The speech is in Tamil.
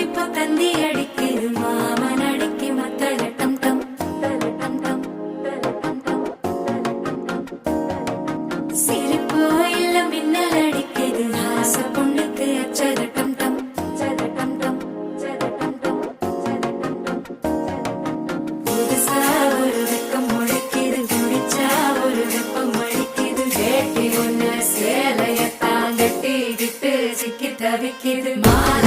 இப்ப தந்தி அடிக்குது மாமன் அடிக்கு மத்தள டம் டம் டம் டம். சிரிப்போ இல்ல மின்னல் அடிக்குது ஆச பொண்ணுக்கு அச்சத டம் டம் டம் டம். புதுசா ஒரு வெக்கம் முளைக்குது குடிச்சா ஒரு வெப்பம் அடிக்குது வேட்டி ஒண்ணு சேலையத்தான் கட்டிக்கிட்டு சிக்கி தவிக்குது மாற